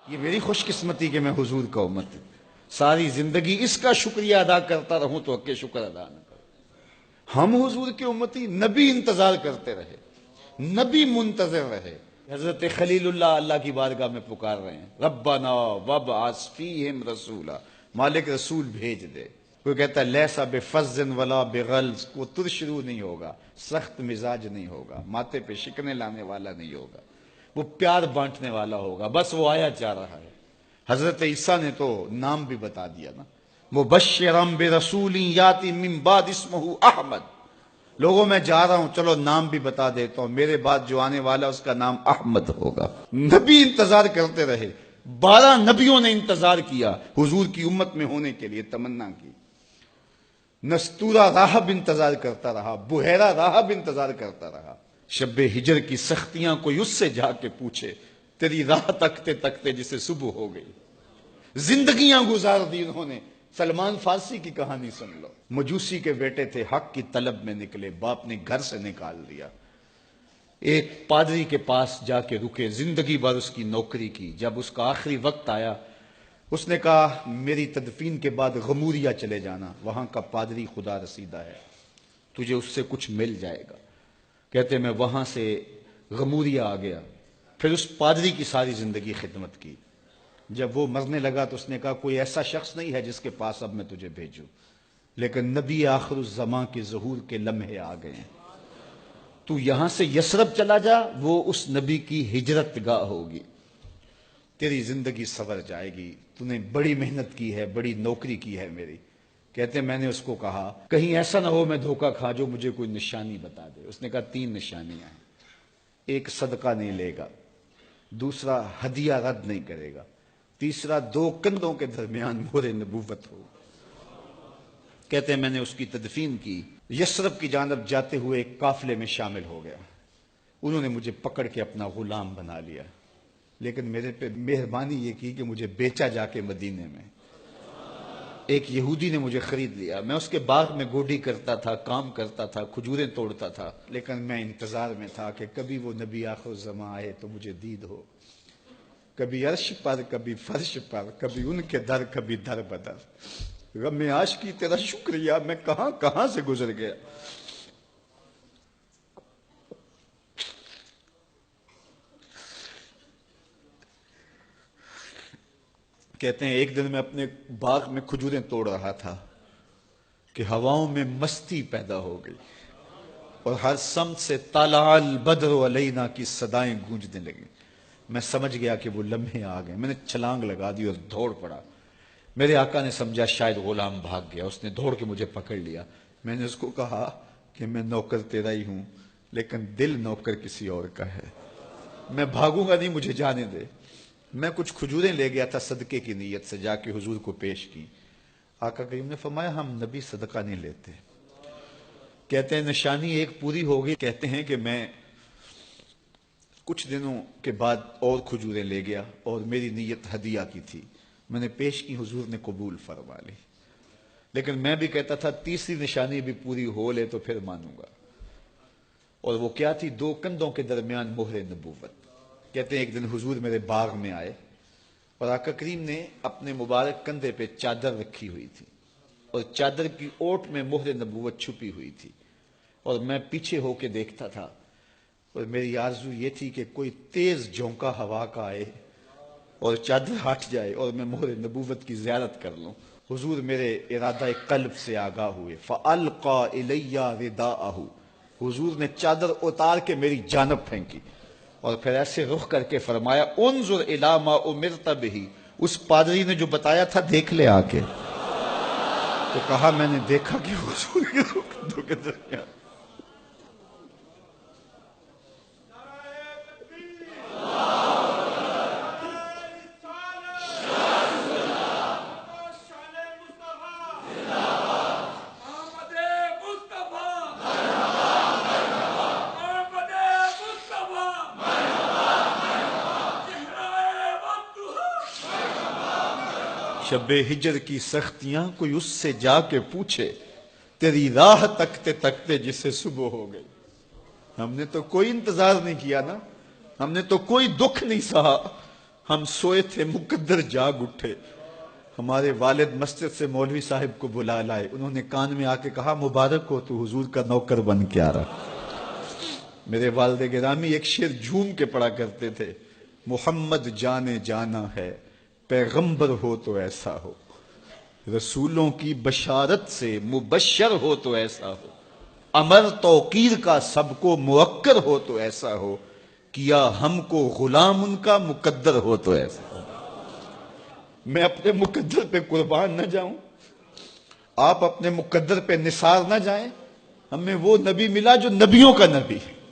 یہ میری خوش قسمتی کہ میں حضور کا امت ساری زندگی اس کا شکریہ ادا کرتا رہوں تو حق شکر ادا نہ کروں۔ ہم حضور کے امتی، نبی انتظار کرتے رہے، نبی منتظر رہے۔ حضرت خلیل اللہ کی بارگاہ میں پکار رہے ہیں، ربنا وابعث فیہم رسولا، مالک رسول بھیج دے۔ کوئی کہتا ہے لیسا بفظ ولا بغلظ، وہ ترشرو نہیں ہوگا، سخت مزاج نہیں ہوگا، ماتھے پہ شکنے لانے والا نہیں ہوگا، وہ پیار بانٹنے والا ہوگا، بس وہ آیا جا رہا ہے۔ حضرت عیسیٰ نے تو نام بھی بتا دیا نا، مبشرا برسول یاتی من بعد اسمہ احمد، لوگوں میں جا رہا ہوں، چلو نام بھی بتا دیتا ہوں، میرے بعد جو آنے والا اس کا نام احمد ہوگا۔ نبی انتظار کرتے رہے، 12 نبیوں نے انتظار کیا حضور کی امت میں ہونے کے لیے، تمنا کی۔ نستورہ راہب انتظار کرتا رہا، بحیرہ راہب انتظار کرتا رہا۔ شب ہجر کی سختیاں کوئی اس سے جا کے پوچھے، تیری راہ تکتے تکتے جسے صبح ہو گئی۔ زندگیاں گزار دی انہوں نے۔ سلمان فارسی کی کہانی سن لو، مجوسی کے بیٹے تھے، حق کی طلب میں نکلے، باپ نے گھر سے نکال دیا، ایک پادری کے پاس جا کے رکے، زندگی بھر اس کی نوکری کی۔ جب اس کا آخری وقت آیا، اس نے کہا میری تدفین کے بعد غموریا چلے جانا، وہاں کا پادری خدا رسیدہ ہے، تجھے اس سے کچھ مل جائے گا۔ کہتے میں وہاں سے غموریا آ گیا، پھر اس پادری کی ساری زندگی خدمت کی۔ جب وہ مرنے لگا تو اس نے کہا کوئی ایسا شخص نہیں ہے جس کے پاس اب میں تجھے بھیجوں، لیکن نبی آخر الزمان کے ظہور کے لمحے آ گئے ہیں، تو یہاں سے یثرب چلا جا، وہ اس نبی کی ہجرت گاہ ہوگی، تیری زندگی سنور جائے گی، تو نے بڑی محنت کی ہے، بڑی نوکری کی ہے میری۔ کہتے میں نے اس کو کہا کہیں ایسا نہ ہو میں دھوکہ کھا جو مجھے کوئی نشانی بتا دے۔ اس نے کہا 3 نشانیاں ہیں، ایک صدقہ نہیں لے گا، دوسرا ہدیہ رد نہیں کرے گا، تیسرا 2 کندھوں کے درمیان مہر نبوت ہو۔ کہتے ہیں میں نے اس کی تدفین کی، یثرب کی جانب جاتے ہوئے ایک قافلے میں شامل ہو گیا، انہوں نے مجھے پکڑ کے اپنا غلام بنا لیا، لیکن میرے پہ مہربانی یہ کی کہ مجھے بیچا جا کے مدینے میں۔ ایک یہودی نے مجھے خرید لیا، میں اس کے باغ میں گوڈی کرتا تھا، کام کرتا تھا، کھجوریں توڑتا تھا، لیکن میں انتظار میں تھا کہ کبھی وہ نبی آخر الزمان آئے تو مجھے دید ہو، کبھی عرش پر، کبھی فرش پر، کبھی ان کے در، کبھی در بدر۔ غم عاشقی تیرا شکریہ، میں کہاں کہاں سے گزر گیا۔ کہتے ہیں ایک دن میں اپنے باغ میں کھجوریں توڑ رہا تھا کہ ہواؤں میں مستی پیدا ہو گئی اور ہر سمت سے طلع البدر علینا کی صدائیں گونجنے لگیں۔ میں سمجھ گیا کہ وہ لمحے آ گئے، میں نے چھلانگ لگا دی اور دوڑ پڑا۔ میرے آقا نے سمجھا شاید غلام بھاگ گیا، اس نے دوڑ کے مجھے پکڑ لیا۔ میں نے اس کو کہا کہ میں نوکر تیرا ہی ہوں، لیکن دل نوکر کسی اور کا ہے، میں بھاگوں گا نہیں، مجھے جانے دے۔ میں کچھ کھجوریں لے گیا تھا صدقے کی نیت سے، جا کے حضور کو پیش کی۔ آقا کریم نے فرمایا ہم نبی صدقہ نہیں لیتے۔ کہتے ہیں نشانی ایک پوری ہو گئی، کہتے ہیں کہ میں کچھ دنوں کے بعد اور کھجوریں لے گیا اور میری نیت ہدیہ کی تھی، میں نے پیش کی، حضور نے قبول فرما لی، لیکن میں بھی کہتا تھا تیسری نشانی بھی پوری ہو لے تو پھر مانوں گا، اور وہ کیا تھی؟ 2 کندھوں کے درمیان مہر نبوت۔ کہتے ہیں ایک دن حضور میرے باغ میں آئے اور آقا کریم نے اپنے مبارک کندھے پہ چادر رکھی ہوئی تھی اور چادر کی اوٹ میں مہر نبوت چھپی ہوئی تھی، اور میں پیچھے ہو کے دیکھتا تھا، اور میری آرزو یہ تھی کہ کوئی تیز جھونکا ہوا کا آئے اور چادر ہٹ جائے اور میں مہر نبوت کی زیارت کر لوں۔ حضور میرے ارادہ قلب سے آگاہ ہوئے، فَأَلْقَى إِلَيَّ رِدَاءَهُ، حضور نے چادر اتار کے میری جانب پھینکی اور پھر ایسے رخ کر کے فرمایا انظر الی ما امرت بہ، اس پادری نے جو بتایا تھا دیکھ لے آ کے۔ تو کہا میں نے دیکھا کہ حضور کے کندھوں کے درمیان۔ شب ہجر کی سختیاں کوئی اس سے جا کے پوچھے، تیری راہ تکتے تکتے جسے صبح ہو گئی۔ ہم نے تو کوئی انتظار نہیں کیا نا، ہم نے تو کوئی دکھ نہیں سہا، ہم سوئے تھے مقدر جاگ اٹھے، ہمارے والد مسجد سے مولوی صاحب کو بلا لائے، انہوں نے کان میں آ کے کہا مبارک ہو تو حضور کا نوکر بن کے آ رہا۔ میرے والد گرامی ایک شعر جھوم کے پڑھا کرتے تھے، محمد جانے جانا ہے، پیغمبر ہو تو ایسا ہو، رسولوں کی بشارت سے مبشر ہو تو ایسا ہو، امر توقیر کا سب کو موکر ہو تو ایسا ہو، کیا ہم کو غلام ان کا مقدر ہو تو ایسا ہو۔ میں اپنے مقدر پہ قربان نہ جاؤں، آپ اپنے مقدر پہ نثار نہ جائیں، ہمیں وہ نبی ملا جو نبیوں کا نبی ہے۔